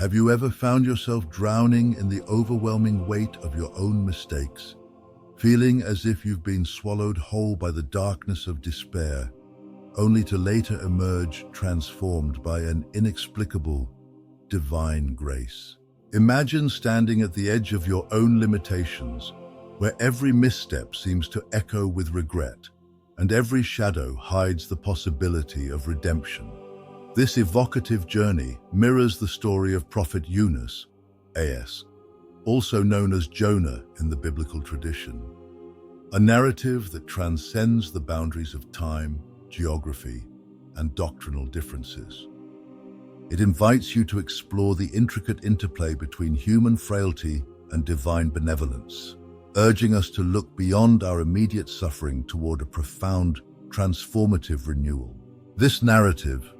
Have you ever found yourself drowning in the overwhelming weight of your own mistakes, feeling as if you've been swallowed whole by the darkness of despair, only to later emerge transformed by an inexplicable, divine grace? Imagine standing at the edge of your own limitations, where every misstep seems to echo with regret, and every shadow hides the possibility of redemption. This evocative journey mirrors the story of Prophet Yunus, AS, also known as Jonah in the biblical tradition, a narrative that transcends the boundaries of time, geography, and doctrinal differences. It invites you to explore the intricate interplay between human frailty and divine benevolence, urging us to look beyond our immediate suffering toward a profound, transformative renewal. This narrative,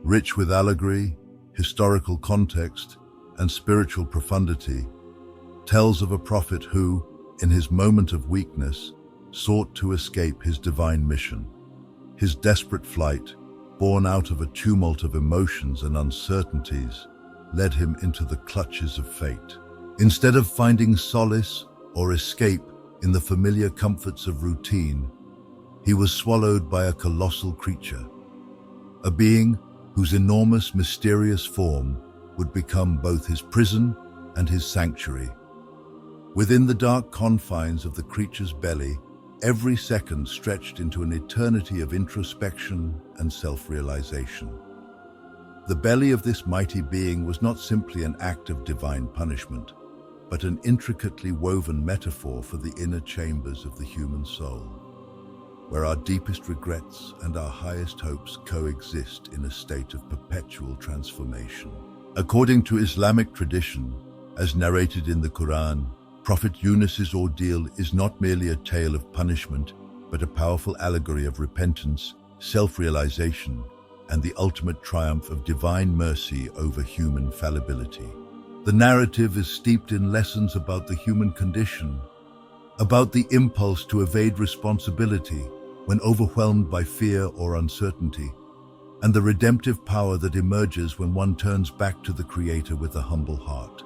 rich with allegory, historical context, and spiritual profundity, tells of a prophet who, in his moment of weakness, sought to escape his divine mission. His desperate flight, born out of a tumult of emotions and uncertainties, led him into the clutches of fate. Instead of finding solace or escape in the familiar comforts of routine, he was swallowed by a colossal creature, a being whose enormous, mysterious form would become both his prison and his sanctuary. Within the dark confines of the creature's belly, every second stretched into an eternity of introspection and self-realization. The belly of this mighty being was not simply an act of divine punishment, but an intricately woven metaphor for the inner chambers of the human soul, where our deepest regrets and our highest hopes coexist in a state of perpetual transformation. According to Islamic tradition, as narrated in the Quran, Prophet Yunus's ordeal is not merely a tale of punishment, but a powerful allegory of repentance, self-realization, and the ultimate triumph of divine mercy over human fallibility. The narrative is steeped in lessons about the human condition, about the impulse to evade responsibility when overwhelmed by fear or uncertainty, and the redemptive power that emerges when one turns back to the Creator with a humble heart.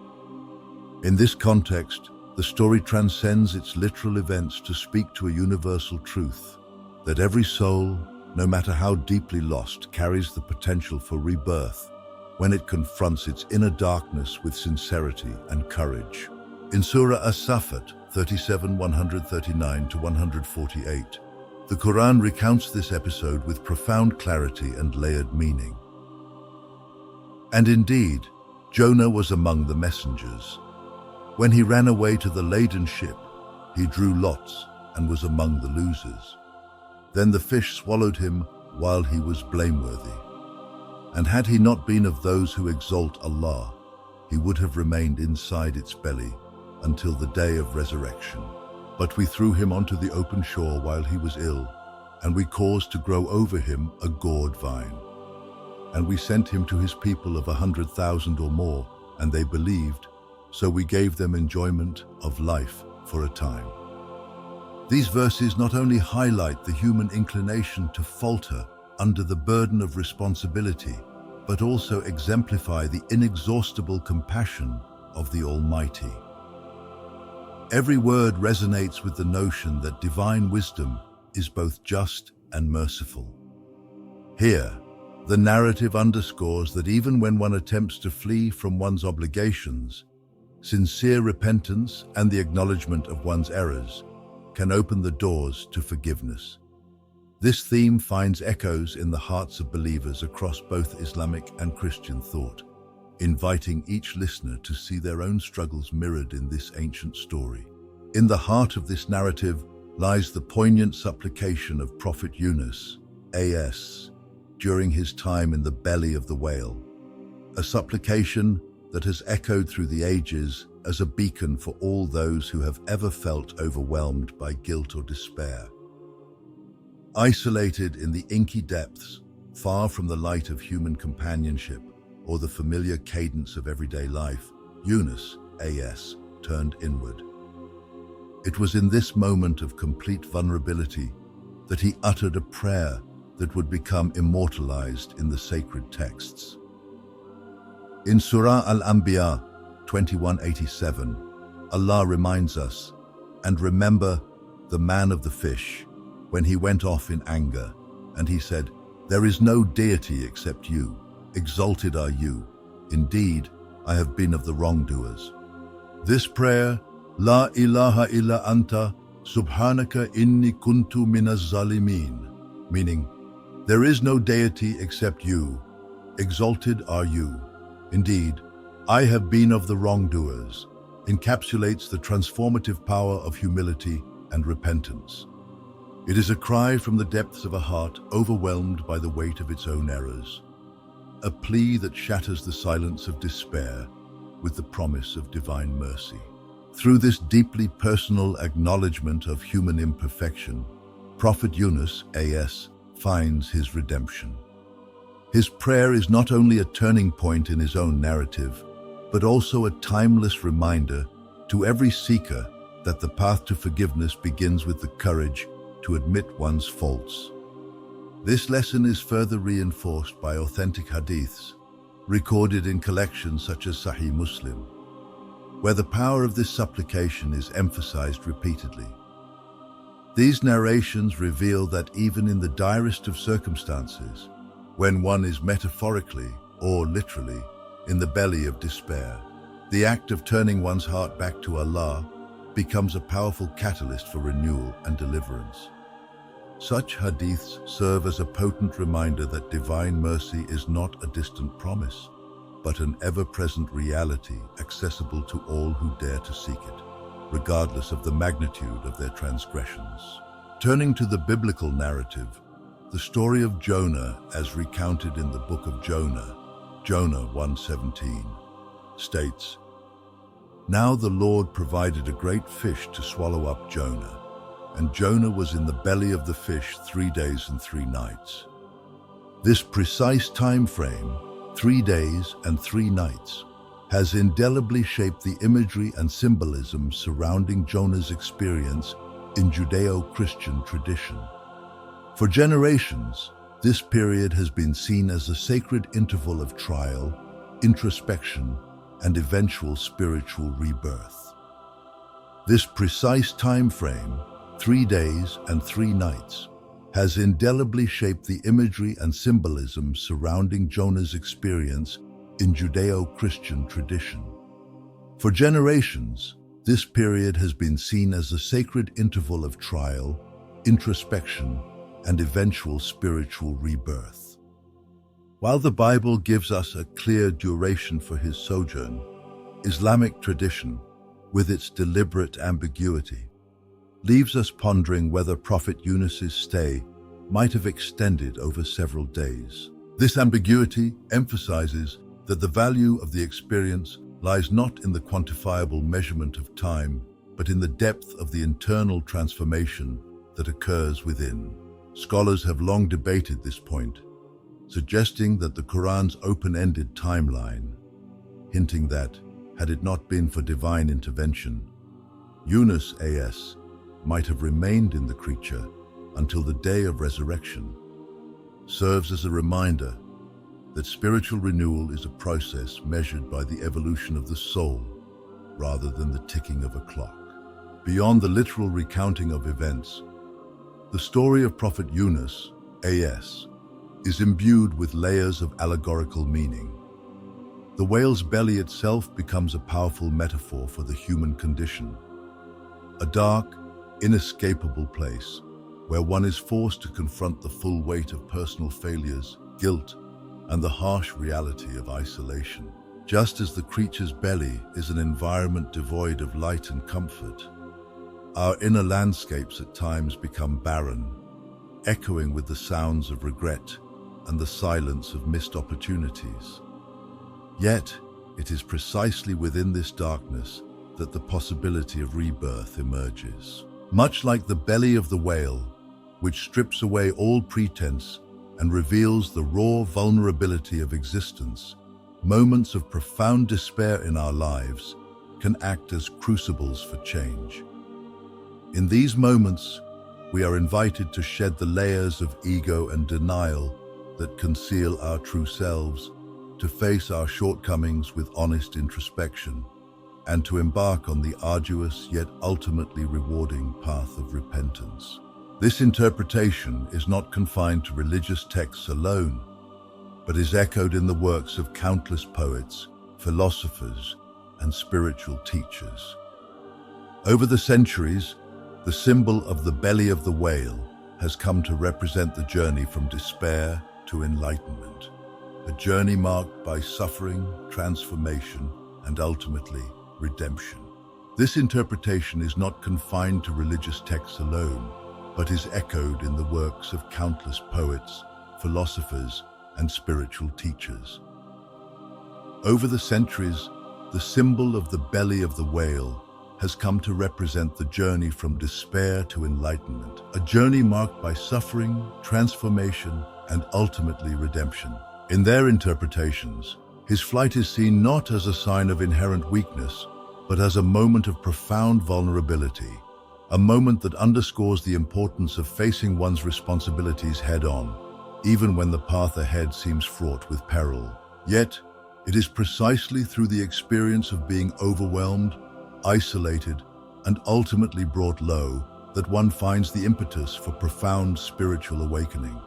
In this context, the story transcends its literal events to speak to a universal truth, that every soul, no matter how deeply lost, carries the potential for rebirth when it confronts its inner darkness with sincerity and courage. In Surah As-Safat 37, 139-148, the Quran recounts this episode with profound clarity and layered meaning. And indeed, Jonah was among the messengers. When he ran away to the laden ship, he drew lots and was among the losers. Then the fish swallowed him while he was blameworthy. And had he not been of those who exalt Allah, he would have remained inside its belly until the day of resurrection. But we threw him onto the open shore while he was ill, and we caused to grow over him a gourd vine. And we sent him to his people of 100,000 or more, and they believed, so we gave them enjoyment of life for a time. These verses not only highlight the human inclination to falter under the burden of responsibility, but also exemplify the inexhaustible compassion of the Almighty. Every word resonates with the notion that divine wisdom is both just and merciful. Here, the narrative underscores that even when one attempts to flee from one's obligations, sincere repentance and the acknowledgement of one's errors can open the doors to forgiveness. This theme finds echoes in the hearts of believers across both Islamic and Christian thought, inviting each listener to see their own struggles mirrored in this ancient story. In the heart of this narrative lies the poignant supplication of Prophet Yunus, AS, during his time in the belly of the whale, a supplication that has echoed through the ages as a beacon for all those who have ever felt overwhelmed by guilt or despair. Isolated in the inky depths, far from the light of human companionship or the familiar cadence of everyday life, Yunus, AS, turned inward. It was in this moment of complete vulnerability that he uttered a prayer that would become immortalized in the sacred texts. In Surah Al-Anbiya 21:87, Allah reminds us, "And remember the man of the fish, when he went off in anger, and he said, 'There is no deity except you. Exalted are you. Indeed, I have been of the wrongdoers.'" This prayer, "La ilaha illa anta, subhanaka inni kuntu minaz zalimin," meaning, "There is no deity except you. Exalted are you. Indeed, I have been of the wrongdoers," encapsulates the transformative power of humility and repentance. It is a cry from the depths of a heart overwhelmed by the weight of its own errors, a plea that shatters the silence of despair with the promise of divine mercy. Through this deeply personal acknowledgement of human imperfection, Prophet Yunus, AS, finds his redemption. His prayer is not only a turning point in his own narrative, but also a timeless reminder to every seeker that the path to forgiveness begins with the courage to admit one's faults. This lesson is further reinforced by authentic hadiths, recorded in collections such as Sahih Muslim, where the power of this supplication is emphasized repeatedly. These narrations reveal that even in the direst of circumstances, when one is metaphorically or literally in the belly of despair, the act of turning one's heart back to Allah becomes a powerful catalyst for renewal and deliverance. Such hadiths serve as a potent reminder that divine mercy is not a distant promise, but an ever-present reality accessible to all who dare to seek it, regardless of the magnitude of their transgressions. Turning to the biblical narrative, the story of Jonah, as recounted in the book of Jonah, Jonah 1:17, states, "Now the Lord provided a great fish to swallow up Jonah, and Jonah was in the belly of the fish 3 days and 3 nights. This precise time frame, 3 days and 3 nights, has indelibly shaped the imagery and symbolism surrounding Jonah's experience in Judeo-Christian tradition. For generations, this period has been seen as a sacred interval of trial, introspection, and eventual spiritual rebirth. This precise time frame, 3 days and 3 nights, has indelibly shaped the imagery and symbolism surrounding Jonah's experience in Judeo-Christian tradition. For generations, this period has been seen as a sacred interval of trial, introspection, and eventual spiritual rebirth. While the Bible gives us a clear duration for his sojourn, Islamic tradition, with its deliberate ambiguity, leaves us pondering whether Prophet Yunus's stay might have extended over several days. This ambiguity emphasizes that the value of the experience lies not in the quantifiable measurement of time, but in the depth of the internal transformation that occurs within. Scholars have long debated this point, suggesting that the Quran's open-ended timeline, hinting that, had it not been for divine intervention, Yunus AS might have remained in the creature until the day of resurrection, serves as a reminder that spiritual renewal is a process measured by the evolution of the soul rather than the ticking of a clock. Beyond the literal recounting of events, the story of Prophet Yunus AS is imbued with layers of allegorical meaning. The whale's belly itself becomes a powerful metaphor for the human condition, a dark, inescapable place where one is forced to confront the full weight of personal failures, guilt, and the harsh reality of isolation. Just as the creature's belly is an environment devoid of light and comfort, our inner landscapes at times become barren, echoing with the sounds of regret and the silence of missed opportunities. Yet, it is precisely within this darkness that the possibility of rebirth emerges. Much like the belly of the whale, which strips away all pretense and reveals the raw vulnerability of existence, moments of profound despair in our lives can act as crucibles for change. In these moments, we are invited to shed the layers of ego and denial that conceal our true selves, to face our shortcomings with honest introspection, and to embark on the arduous yet ultimately rewarding path of repentance. This interpretation is not confined to religious texts alone, but is echoed in the works of countless poets, philosophers, and spiritual teachers. Over the centuries, the symbol of the belly of the whale has come to represent the journey from despair to enlightenment, a journey marked by suffering, transformation, and ultimately redemption. This interpretation is not confined to religious texts alone, but is echoed in the works of countless poets, philosophers, and spiritual teachers. Over the centuries, the symbol of the belly of the whale has come to represent the journey from despair to enlightenment, a journey marked by suffering, transformation, and ultimately redemption. In their interpretations, his flight is seen not as a sign of inherent weakness, but as a moment of profound vulnerability, a moment that underscores the importance of facing one's responsibilities head-on, even when the path ahead seems fraught with peril. Yet, it is precisely through the experience of being overwhelmed, isolated, and ultimately brought low that one finds the impetus for profound spiritual awakening.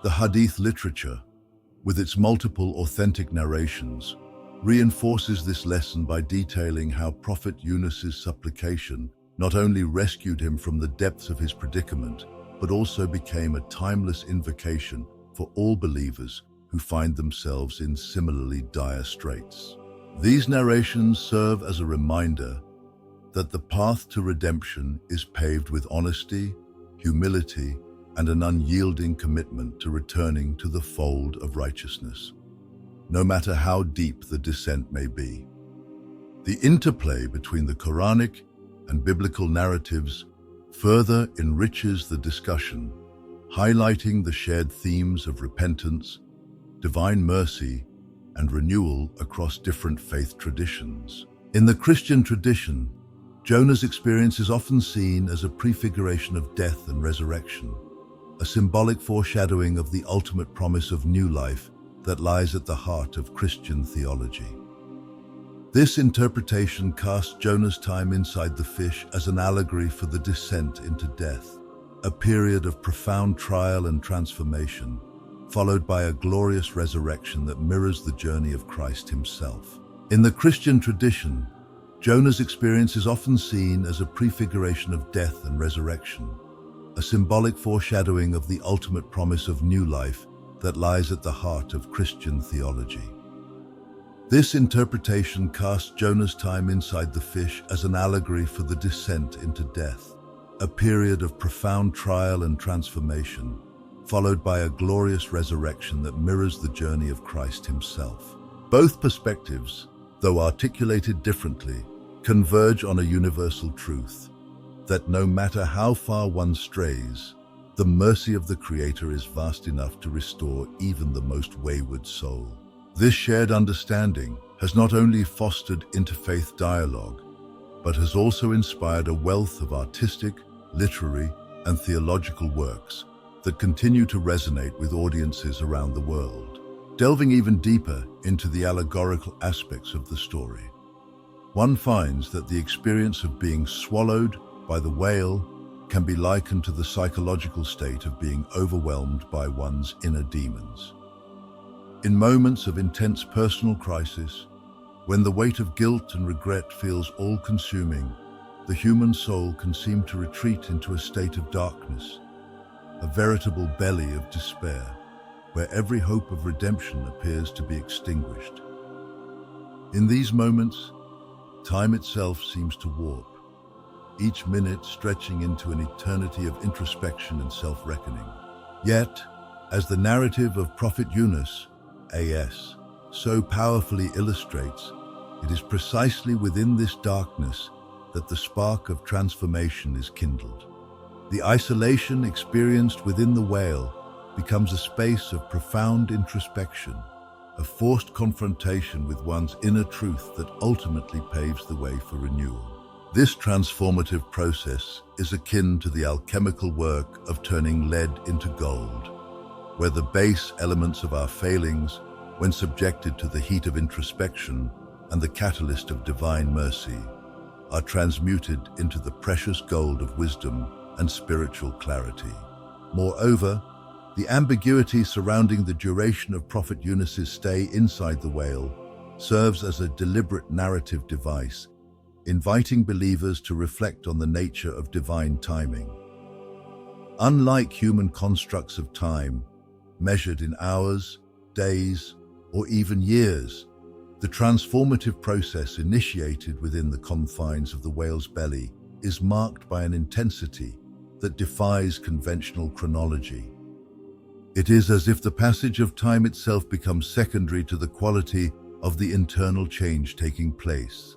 The Hadith literature, with its multiple authentic narrations, reinforces this lesson by detailing how Prophet Yunus's supplication not only rescued him from the depths of his predicament, but also became a timeless invocation for all believers who find themselves in similarly dire straits. These narrations serve as a reminder that the path to redemption is paved with honesty, humility, and an unyielding commitment to returning to the fold of righteousness, no matter how deep the descent may be. The interplay between the Quranic and biblical narratives further enriches the discussion, highlighting the shared themes of repentance, divine mercy, and renewal across different faith traditions. In the Christian tradition, Jonah's experience is often seen as a prefiguration of death and resurrection, a symbolic foreshadowing of the ultimate promise of new life that lies at the heart of Christian theology. This interpretation casts Jonah's time inside the fish as an allegory for the descent into death, a period of profound trial and transformation, followed by a glorious resurrection that mirrors the journey of Christ himself. In the Christian tradition, Jonah's experience is often seen as a prefiguration of death and resurrection, a symbolic foreshadowing of the ultimate promise of new life that lies at the heart of Christian theology. This interpretation casts Jonah's time inside the fish as an allegory for the descent into death, a period of profound trial and transformation, followed by a glorious resurrection that mirrors the journey of Christ himself. Both perspectives, though articulated differently, converge on a universal truth, that no matter how far one strays, the mercy of the Creator is vast enough to restore even the most wayward soul. This shared understanding has not only fostered interfaith dialogue, but has also inspired a wealth of artistic, literary, and theological works that continue to resonate with audiences around the world. Delving even deeper into the allegorical aspects of the story, one finds that the experience of being swallowed by the whale can be likened to the psychological state of being overwhelmed by one's inner demons. In moments of intense personal crisis, when the weight of guilt and regret feels all-consuming, the human soul can seem to retreat into a state of darkness, a veritable belly of despair, where every hope of redemption appears to be extinguished. In these moments, time itself seems to warp, each minute stretching into an eternity of introspection and self-reckoning. Yet, as the narrative of Prophet Yunus, AS, so powerfully illustrates, it is precisely within this darkness that the spark of transformation is kindled. The isolation experienced within the whale becomes a space of profound introspection, a forced confrontation with one's inner truth that ultimately paves the way for renewal. This transformative process is akin to the alchemical work of turning lead into gold, where the base elements of our failings, when subjected to the heat of introspection and the catalyst of divine mercy, are transmuted into the precious gold of wisdom and spiritual clarity. Moreover, the ambiguity surrounding the duration of Prophet Yunus's stay inside the whale serves as a deliberate narrative device, inviting believers to reflect on the nature of divine timing. Unlike human constructs of time, measured in hours, days, or even years, the transformative process initiated within the confines of the whale's belly is marked by an intensity that defies conventional chronology. It is as if the passage of time itself becomes secondary to the quality of the internal change taking place.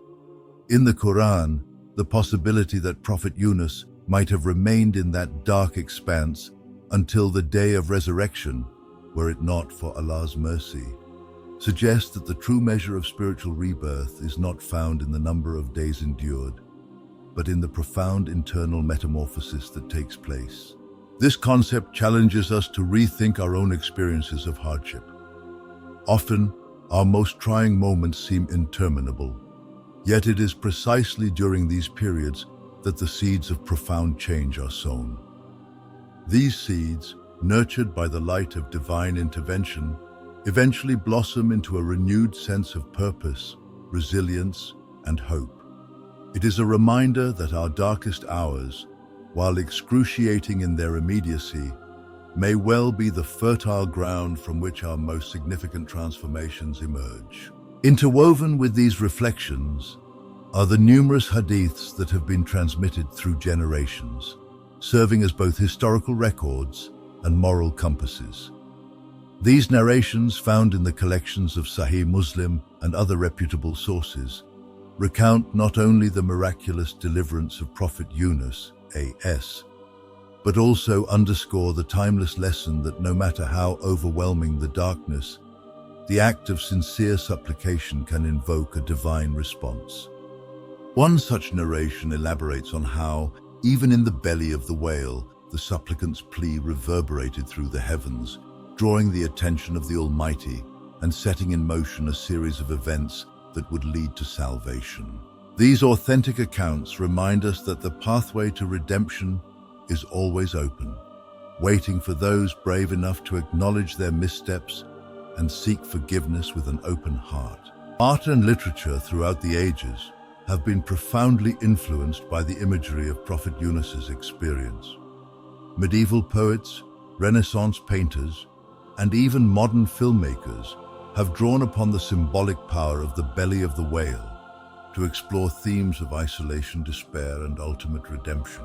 In the Quran, the possibility that Prophet Yunus might have remained in that dark expanse until the day of resurrection, were it not for Allah's mercy, suggests that the true measure of spiritual rebirth is not found in the number of days endured, but in the profound internal metamorphosis that takes place. This concept challenges us to rethink our own experiences of hardship. Often, our most trying moments seem interminable, yet it is precisely during these periods that the seeds of profound change are sown. These seeds, nurtured by the light of divine intervention, eventually blossom into a renewed sense of purpose, resilience, and hope. It is a reminder that our darkest hours, while excruciating in their immediacy, may well be the fertile ground from which our most significant transformations emerge. Interwoven with these reflections are the numerous hadiths that have been transmitted through generations, serving as both historical records and moral compasses. These narrations, found in the collections of Sahih Muslim and other reputable sources, recount not only the miraculous deliverance of Prophet Yunus, A.S., but also underscore the timeless lesson that no matter how overwhelming the darkness, the act of sincere supplication can invoke a divine response. One such narration elaborates on how, even in the belly of the whale, the supplicant's plea reverberated through the heavens, drawing the attention of the Almighty and setting in motion a series of events that would lead to salvation. These authentic accounts remind us that the pathway to redemption is always open, waiting for those brave enough to acknowledge their missteps and seek forgiveness with an open heart. Art and literature throughout the ages have been profoundly influenced by the imagery of Prophet Yunus's experience. Medieval poets, Renaissance painters, and even modern filmmakers have drawn upon the symbolic power of the belly of the whale to explore themes of isolation, despair, and ultimate redemption.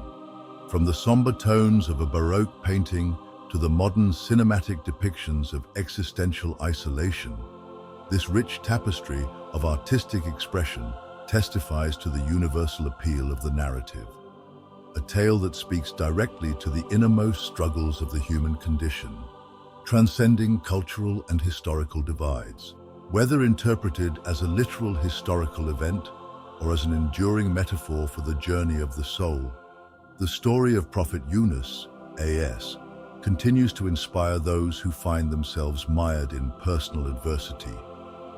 From the somber tones of a Baroque painting to the modern cinematic depictions of existential isolation, this rich tapestry of artistic expression testifies to the universal appeal of the narrative, a tale that speaks directly to the innermost struggles of the human condition, transcending cultural and historical divides. Whether interpreted as a literal historical event or as an enduring metaphor for the journey of the soul, the story of Prophet Yunus, A.S., continues to inspire those who find themselves mired in personal adversity,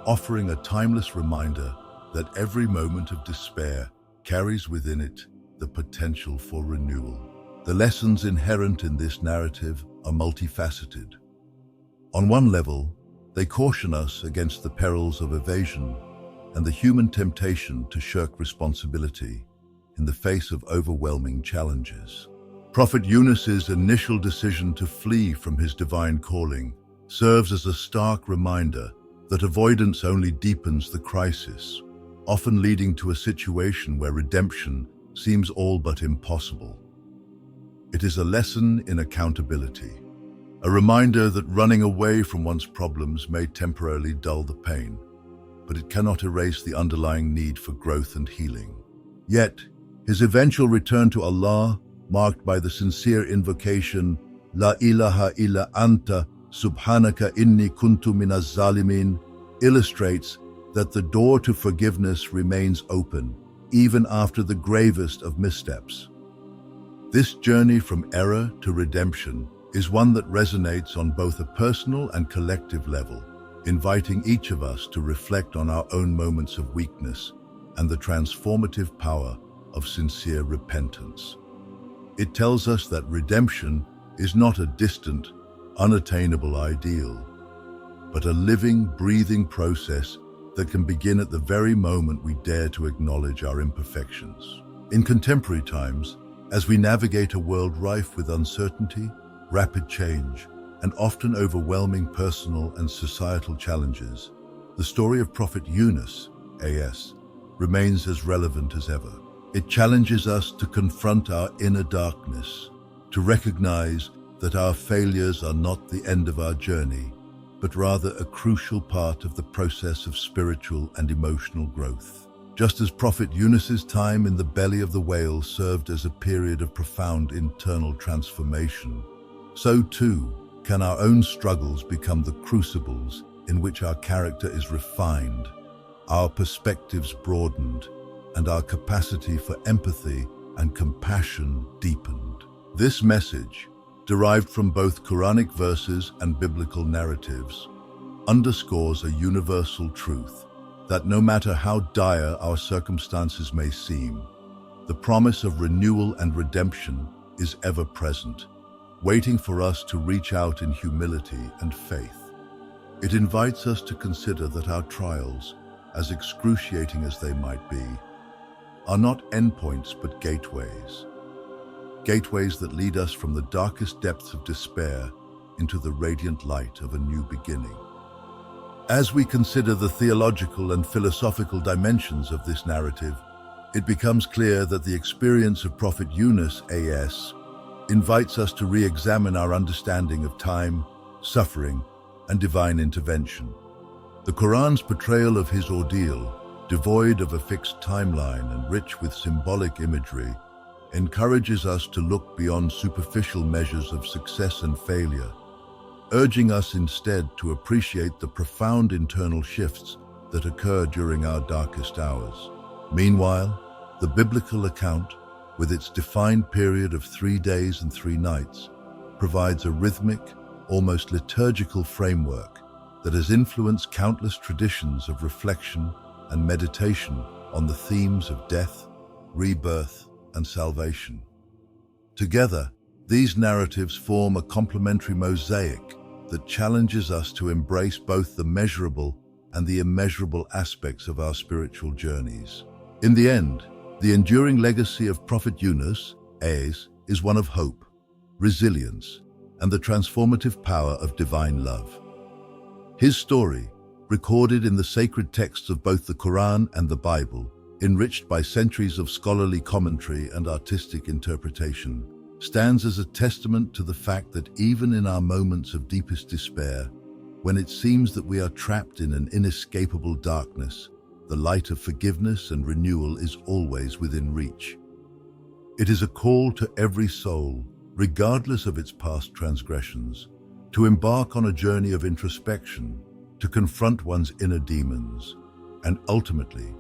offering a timeless reminder that every moment of despair carries within it the potential for renewal. The lessons inherent in this narrative are multifaceted. On one level, they caution us against the perils of evasion and the human temptation to shirk responsibility in the face of overwhelming challenges. Prophet Yunus's initial decision to flee from his divine calling serves as a stark reminder that avoidance only deepens the crisis, often leading to a situation where redemption seems all but impossible. It is a lesson in accountability, a reminder that running away from one's problems may temporarily dull the pain, but it cannot erase the underlying need for growth and healing. Yet, his eventual return to Allah, marked by the sincere invocation, La ilaha illa anta, subhanaka inni kuntu minaz zalimin, illustrates that the door to forgiveness remains open, even after the gravest of missteps. This journey from error to redemption is one that resonates on both a personal and collective level, inviting each of us to reflect on our own moments of weakness and the transformative power of sincere repentance. It tells us that redemption is not a distant, unattainable ideal, but a living, breathing process that can begin at the very moment we dare to acknowledge our imperfections. In contemporary times, as we navigate a world rife with uncertainty, rapid change, and often overwhelming personal and societal challenges, the story of Prophet Yunus, AS, remains as relevant as ever. It challenges us to confront our inner darkness, to recognize that our failures are not the end of our journey, but rather a crucial part of the process of spiritual and emotional growth. Just as Prophet Yunus's time in the belly of the whale served as a period of profound internal transformation, so too can our own struggles become the crucibles in which our character is refined, our perspectives broadened, and our capacity for empathy and compassion deepened. This message, derived from both Quranic verses and biblical narratives, underscores a universal truth that no matter how dire our circumstances may seem, the promise of renewal and redemption is ever present, waiting for us to reach out in humility and faith. It invites us to consider that our trials, as excruciating as they might be, are not endpoints but gateways. Gateways that lead us from the darkest depths of despair into the radiant light of a new beginning. As we consider the theological and philosophical dimensions of this narrative, it becomes clear that the experience of Prophet Yunus, AS, invites us to re-examine our understanding of time, suffering, and divine intervention. The Quran's portrayal of his ordeal, devoid of a fixed timeline and rich with symbolic imagery, encourages us to look beyond superficial measures of success and failure, urging us instead to appreciate the profound internal shifts that occur during our darkest hours. Meanwhile, the biblical account, with its defined period of 3 days and 3 nights, provides a rhythmic, almost liturgical framework that has influenced countless traditions of reflection and meditation on the themes of death, rebirth, and salvation. Together, these narratives form a complementary mosaic that challenges us to embrace both the measurable and the immeasurable aspects of our spiritual journeys. In the end, the enduring legacy of Prophet Yunus, AS, is one of hope, resilience, and the transformative power of divine love. His story, recorded in the sacred texts of both the Quran and the Bible, enriched by centuries of scholarly commentary and artistic interpretation, stands as a testament to the fact that even in our moments of deepest despair, when it seems that we are trapped in an inescapable darkness, the light of forgiveness and renewal is always within reach. It is a call to every soul, regardless of its past transgressions, to embark on a journey of introspection, to confront one's inner demons, and ultimately,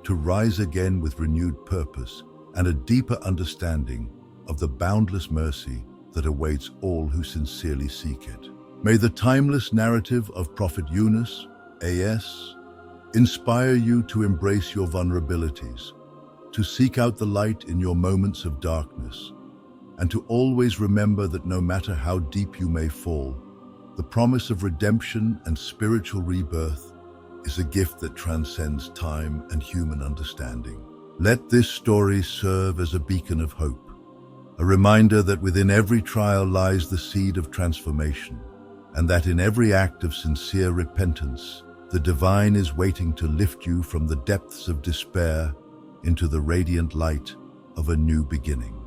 to rise again with renewed purpose and a deeper understanding of the boundless mercy that awaits all who sincerely seek it. May the timeless narrative of Prophet Yunus, AS, inspire you to embrace your vulnerabilities, to seek out the light in your moments of darkness, and to always remember that no matter how deep you may fall, the promise of redemption and spiritual rebirth is a gift that transcends time and human understanding. Let this story serve as a beacon of hope, a reminder that within every trial lies the seed of transformation, and that in every act of sincere repentance, the divine is waiting to lift you from the depths of despair into the radiant light of a new beginning.